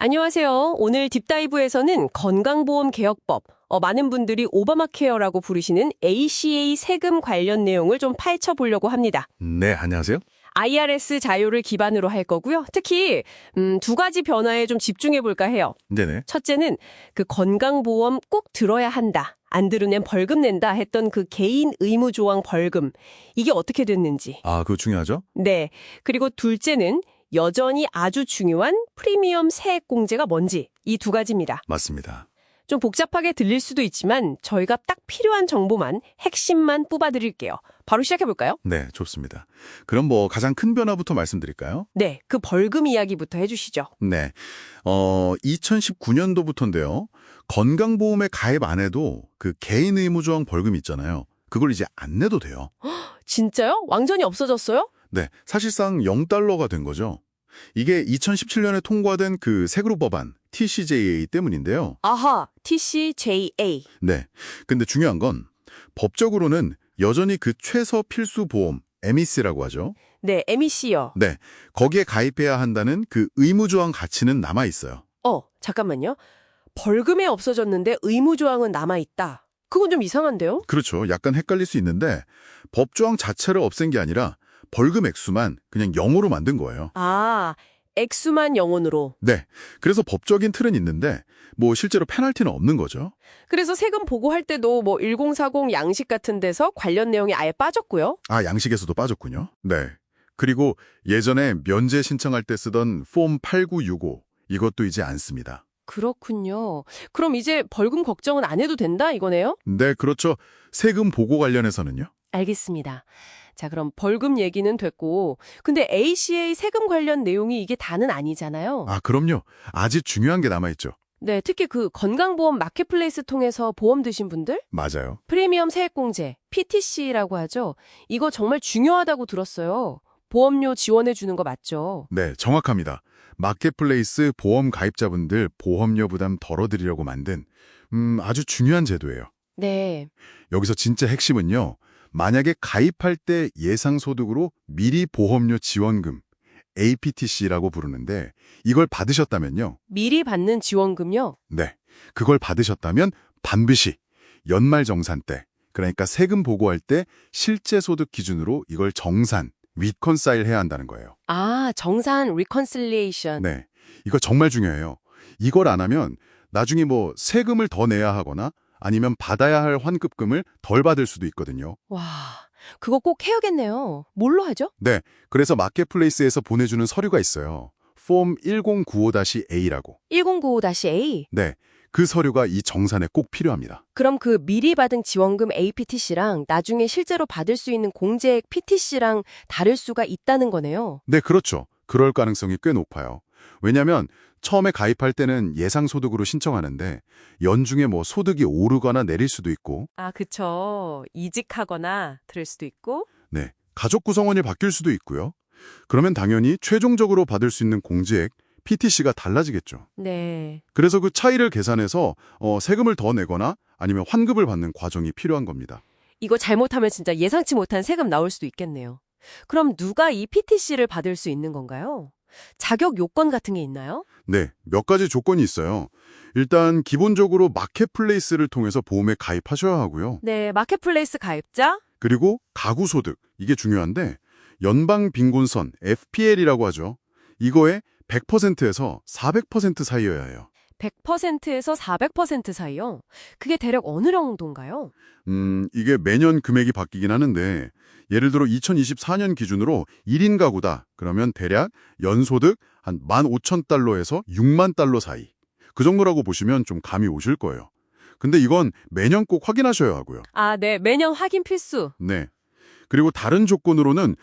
안녕하세요. 오늘 딥다이브에서는 건강보험 개혁법, 많은 분들이 오바마 케어라고 부르시는 ACA 세금 관련 내용을 좀 파헤쳐 보려고 합니다. 네, 안녕하세요. IRS 자료를 기반으로 할 거고요. 특히 두 가지 변화에 좀 집중해 볼까 해요. 네네. 첫째는 그 건강보험 꼭 들어야 한다. 안 들으면 벌금 낸다 했던 그 개인 의무 조항 벌금. 이게 어떻게 됐는지. 아, 그거 중요하죠? 네. 그리고 둘째는 여전히 아주 중요한 프리미엄 세액 공제가 뭔지 이 두 가지입니다. 맞습니다. 좀 복잡하게 들릴 수도 있지만 저희가 딱 필요한 정보만 핵심만 뽑아드릴게요. 바로 시작해볼까요? 네, 좋습니다. 그럼 가장 큰 변화부터 말씀드릴까요? 네, 그 벌금 이야기부터 해주시죠. 네. 2019년도부터인데요. 건강보험에 가입 안 해도 그 개인 의무조항 벌금 있잖아요. 그걸 이제 안 내도 돼요. 진짜요? 완전히 없어졌어요? 네, 사실상 0달러가 된 거죠. 이게 2017년에 통과된 그 세그룹 법안 TCJA 때문인데요. 아하, TCJA. 네. 근데 중요한 건 법적으로는 여전히 그 최소 필수 보험 MEC라고 하죠. 네, MEC요. 네. 거기에 가입해야 한다는 그 의무조항 가치는 남아 있어요. 잠깐만요. 벌금에 없어졌는데 의무조항은 남아있다. 그건 좀 이상한데요? 그렇죠. 약간 헷갈릴 수 있는데 법조항 자체를 없앤 게 아니라 벌금 액수만 그냥 0으로 만든 거예요. 아, 액수만 영원으로. 네. 그래서 법적인 틀은 있는데 실제로 페널티는 없는 거죠. 그래서 세금 보고할 때도 1040 양식 같은 데서 관련 내용이 아예 빠졌고요. 아, 양식에서도 빠졌군요. 네. 그리고 예전에 면제 신청할 때 쓰던 폼 8965 이것도 이제 안 씁니다. 그렇군요. 그럼 이제 벌금 걱정은 안 해도 된다 이거네요? 네, 그렇죠. 세금 보고 관련해서는요. 알겠습니다. 자, 그럼 벌금 얘기는 됐고, 근데 ACA 세금 관련 내용이 이게 다는 아니잖아요. 아, 그럼요. 아직 중요한 게 남아있죠. 네, 특히 그 건강보험 마켓플레이스 통해서 보험 드신 분들? 맞아요. 프리미엄 세액공제, PTC라고 하죠. 이거 정말 중요하다고 들었어요. 보험료 지원해 주는 거 맞죠? 네, 정확합니다. 마켓플레이스 보험 가입자분들 보험료 부담 덜어드리려고 만든 아주 중요한 제도예요. 네. 여기서 진짜 핵심은요. 만약에 가입할 때 예상소득으로 미리 보험료 지원금, APTC라고 부르는데 이걸 받으셨다면요. 미리 받는 지원금요? 네, 그걸 받으셨다면 반드시 연말정산 때, 그러니까 세금 보고할 때 실제 소득 기준으로 이걸 정산, 리컨사일 해야 한다는 거예요. 아, 정산 리컨실리에이션. 네, 이거 정말 중요해요. 이걸 안 하면 나중에 세금을 더 내야 하거나 아니면 받아야 할 환급금을 덜 받을 수도 있거든요. 와, 그거 꼭 해야겠네요. 뭘로 하죠? 네, 그래서 마켓플레이스에서 보내주는 서류가 있어요. 폼 1095-A라고. 1095-A? 네, 그 서류가 이 정산에 꼭 필요합니다. 그럼 그 미리 받은 지원금 APTC랑 나중에 실제로 받을 수 있는 공제액 PTC랑 다를 수가 있다는 거네요. 네, 그렇죠. 그럴 가능성이 꽤 높아요. 왜냐하면 처음에 가입할 때는 예상소득으로 신청하는데 연중에 소득이 오르거나 내릴 수도 있고 아, 그쵸. 이직하거나 들을 수도 있고. 네, 가족 구성원이 바뀔 수도 있고요. 그러면 당연히 최종적으로 받을 수 있는 공제액, PTC가 달라지겠죠. 네. 그래서 그 차이를 계산해서 세금을 더 내거나 아니면 환급을 받는 과정이 필요한 겁니다. 이거 잘못하면 진짜 예상치 못한 세금 나올 수도 있겠네요. 그럼 누가 이 PTC를 받을 수 있는 건가요? 자격 요건 같은 게 있나요? 네, 몇 가지 조건이 있어요. 일단 기본적으로 마켓플레이스를 통해서 보험에 가입하셔야 하고요. 네, 마켓플레이스 가입자? 그리고 가구소득, 이게 중요한데 연방빈곤선, FPL이라고 하죠. 이거에 100%에서 400% 사이여야 해요. 100%에서 400% 사이요? 그게 대략 어느 정도인가요? 이게 매년 금액이 바뀌긴 하는데 예를 들어 2024년 기준으로 1인 가구다. 그러면 대략 연소득 한 15,000달러에서 6만 달러 사이. 그 정도라고 보시면 좀 감이 오실 거예요. 근데 이건 매년 꼭 확인하셔야 하고요. 아, 네. 매년 확인 필수. 네. 그리고 다른 조건으로는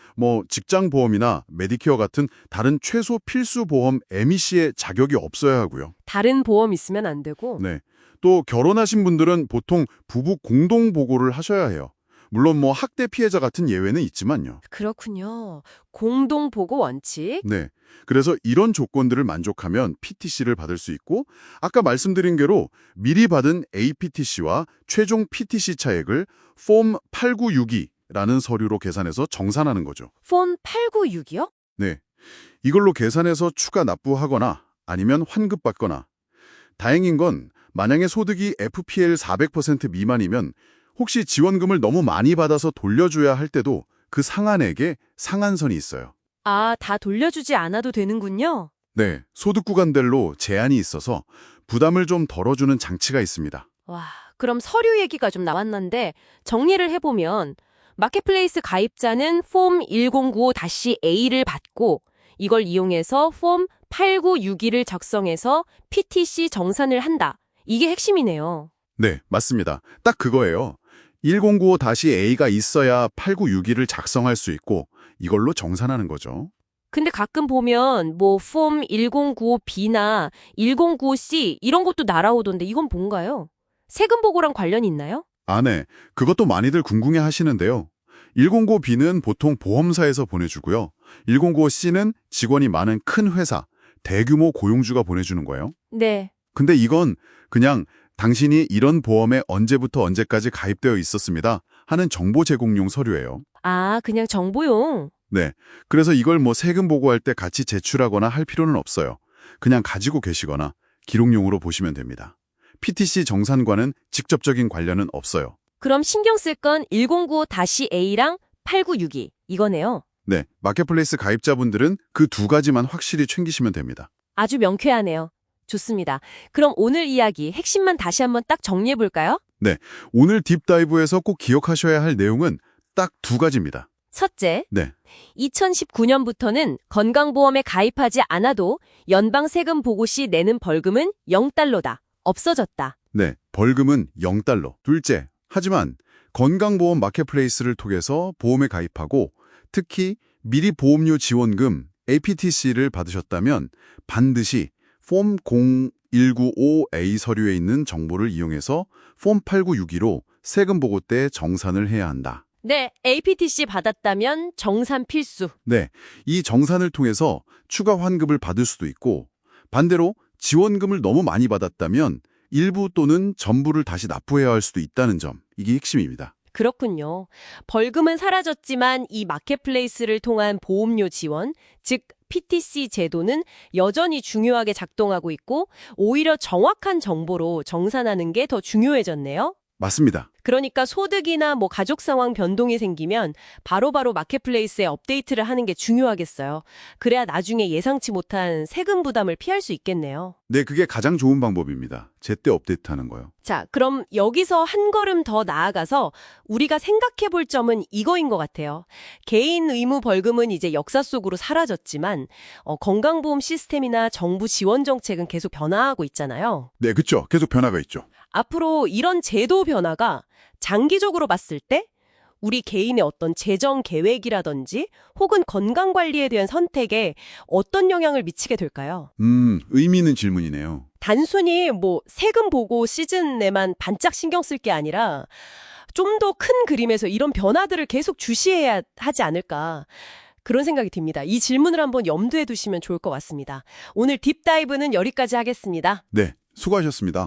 직장보험이나 메디케어 같은 다른 최소 필수 보험 MEC의 자격이 없어야 하고요. 다른 보험 있으면 안 되고. 네. 또 결혼하신 분들은 보통 부부 공동 보고를 하셔야 해요. 물론 학대 피해자 같은 예외는 있지만요. 그렇군요. 공동 보고 원칙. 네. 그래서 이런 조건들을 만족하면 PTC를 받을 수 있고 아까 말씀드린 대로 미리 받은 APTC와 최종 PTC 차액을 폼 8962라는 서류로 계산해서 정산하는 거죠. 폰 896이요? 네. 이걸로 계산해서 추가 납부하거나 아니면 환급받거나. 다행인 건 만약에 소득이 FPL 400% 미만이면 혹시 지원금을 너무 많이 받아서 돌려줘야 할 때도 그 상한액에 상한선이 있어요. 아, 다 돌려주지 않아도 되는군요. 네, 소득 구간별로 제한이 있어서 부담을 좀 덜어주는 장치가 있습니다. 와, 그럼 서류 얘기가 좀 나왔는데 정리를 해보면 마켓플레이스 가입자는 폼 1095-A를 받고 이걸 이용해서 폼 8962를 작성해서 PTC 정산을 한다. 이게 핵심이네요. 네, 맞습니다. 딱 그거예요. 1095-A가 있어야 8962를 작성할 수 있고 이걸로 정산하는 거죠. 근데 가끔 보면 뭐 폼 1095B나 1095C 이런 것도 날아오던데 이건 뭔가요? 세금 보고랑 관련이 있나요? 아, 네. 그것도 많이들 궁금해 하시는데요. 109B는 보통 보험사에서 보내주고요. 1095C는 직원이 많은 큰 회사, 대규모 고용주가 보내주는 거예요. 네. 근데 이건 그냥 당신이 이런 보험에 언제부터 언제까지 가입되어 있었습니다 하는 정보 제공용 서류예요. 아, 그냥 정보용. 네. 그래서 이걸 뭐 세금 보고할 때 같이 제출하거나 할 필요는 없어요. 그냥 가지고 계시거나 기록용으로 보시면 됩니다. PTC 정산과는 직접적인 관련은 없어요. 그럼 신경 쓸 건 1095-A랑 8962 이거네요. 네. 마켓플레이스 가입자분들은 그 두 가지만 확실히 챙기시면 됩니다. 아주 명쾌하네요. 좋습니다. 그럼 오늘 이야기 핵심만 다시 한번 딱 정리해 볼까요? 오늘 딥다이브에서 꼭 기억하셔야 할 내용은 딱 두 가지입니다. 첫째, 네. 2019년부터는 건강보험에 가입하지 않아도 연방 세금 보고 시 내는 벌금은 0달러다. 없어졌다. 네. 벌금은 0달러. 둘째. 하지만 건강보험 마켓플레이스를 통해서 보험에 가입하고 특히 미리 보험료 지원금 APTC를 받으셨다면 반드시 폼 0195A 서류에 있는 정보를 이용해서 폼 8962로 세금 보고 때 정산을 해야 한다. 네, APTC 받았다면 정산 필수. 네, 이 정산을 통해서 추가 환급을 받을 수도 있고 반대로 지원금을 너무 많이 받았다면 일부 또는 전부를 다시 납부해야 할 수도 있다는 점, 이게 핵심입니다. 그렇군요. 벌금은 사라졌지만 이 마켓플레이스를 통한 보험료 지원, 즉 PTC 제도는 여전히 중요하게 작동하고 있고 오히려 정확한 정보로 정산하는 게 더 중요해졌네요. 맞습니다. 그러니까 소득이나 뭐 가족 상황 변동이 생기면 바로바로 마켓플레이스에 업데이트를 하는 게 중요하겠어요. 그래야 나중에 예상치 못한 세금 부담을 피할 수 있겠네요. 네, 그게 가장 좋은 방법입니다. 제때 업데이트하는 거요. 자, 그럼 여기서 한 걸음 더 나아가서 우리가 생각해 볼 점은 이거인 것 같아요. 개인 의무 벌금은 이제 역사 속으로 사라졌지만 건강보험 시스템이나 정부 지원 정책은 계속 변화하고 있잖아요. 네, 그렇죠. 계속 변화가 있죠. 앞으로 이런 제도 변화가 장기적으로 봤을 때 우리 개인의 어떤 재정 계획이라든지 혹은 건강관리에 대한 선택에 어떤 영향을 미치게 될까요? 의미 있는 질문이네요. 단순히 뭐 세금 보고 시즌 내만 반짝 신경 쓸 게 아니라 좀 더 큰 그림에서 이런 변화들을 계속 주시해야 하지 않을까. 그런 생각이 듭니다. 이 질문을 한번 염두에 두시면 좋을 것 같습니다. 오늘 딥다이브는 여기까지 하겠습니다. 네, 수고하셨습니다.